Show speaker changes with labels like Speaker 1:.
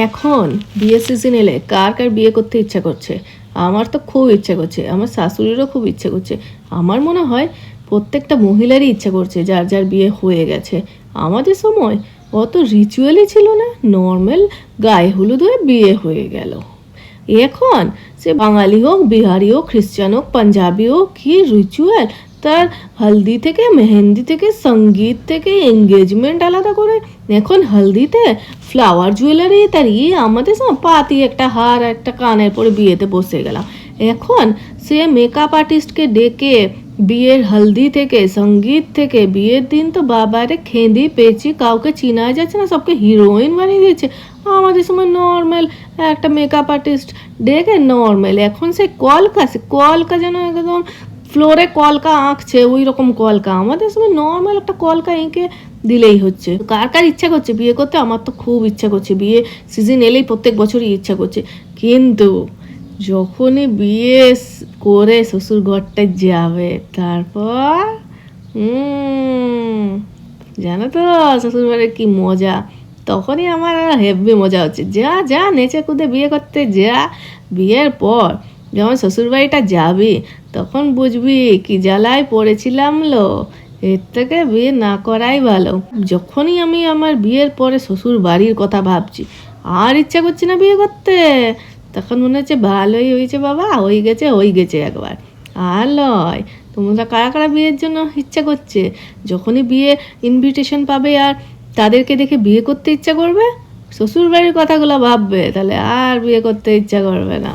Speaker 1: এখন বিয়ে সিজন এলে কার কার বিয়ে করতে ইচ্ছা করছে? আমার তো খুব ইচ্ছা করছে, আমার শাশুড়িরও খুব ইচ্ছে করছে। আমার মনে হয় প্রত্যেকটা মহিলারই ইচ্ছা করছে যার যার বিয়ে হয়ে গেছে। আমাদের সময় অত রিচুয়ালই ছিল না, নর্মাল গায়ে হলুদ হয়ে বিয়ে হয়ে গেল। এখন সে বাঙালি হোক, বিহারি হোক, খ্রিস্টান হোক, পাঞ্জাবি হোক, কি রিচুয়াল! তার হলদি থেকে, মেহেন্দি থেকে, সঙ্গীত থেকে, এঙ্গেজমেন্ট আলাদা করে। এখন হলদিতে ফ্লাওয়ার জুয়েলারি, তার আমাদের সময় পাতি একটা হার একটা কানের পরে বিয়েতে বসে গেলাম। এখন সে মেকআপ আর্টিস্টকে ডেকে বিয়ের হলদি থেকে, সঙ্গীত থেকে, বিয়ের দিন তো বাবারে খেঁদি পেঁচি, কাউকে চিনা যাচ্ছে না, সবকে হিরোইন বানিয়ে দিয়েছে। আমাদের সময় নর্মাল একটা মেকআপ আর্টিস্ট ডেকে নর্মাল। এখন সে কলকা যেন একদম ফ্লোরে কলকা আঁকছে, ওই রকম কলকা। আমাদের সময় নর্মাল একটা কলকা এঁকে দিলেই হচ্ছে। কার কার ইচ্ছা করছে বিয়ে করতে? আমার তো খুব ইচ্ছা করছে, বিয়ে সিজন এলেই প্রত্যেক বছরই ইচ্ছা করছে। কিন্তু যখনই বিয়ে করে শ্বশুর ঘরটায় যাবে, তারপর জানো তো শ্বশুরবাড়ির কি মজা। তখনই আমার হেভি মজা হচ্ছে। যা যা নেচে কুদে বিয়ে করতে যা। বিয়ের পর যখন শ্বশুরবাড়িটা যাবি তখন বুঝবি কি জ্বালায় পড়েছিলাম লো। এর থেকে বিয়ে না করাই ভালো। যখনই আমি আমার বিয়ের পরে শ্বশুর বাড়ির কথা ভাবছি আর ইচ্ছা করছে না বিয়ে করতে। তখন মনে হচ্ছে ভালোই হয়েছে বাবা, হয়ে গেছে একবার। আর লয়, তোমরা কারা কারা বিয়ের জন্য ইচ্ছা করছে? যখনই বিয়ে ইনভিটেশন পাবে আর তাদেরকে দেখে বিয়ে করতে ইচ্ছা করবে, শ্বশুর বাড়ির কথাগুলো ভাববে, তাহলে আর বিয়ে করতে ইচ্ছা করবে না।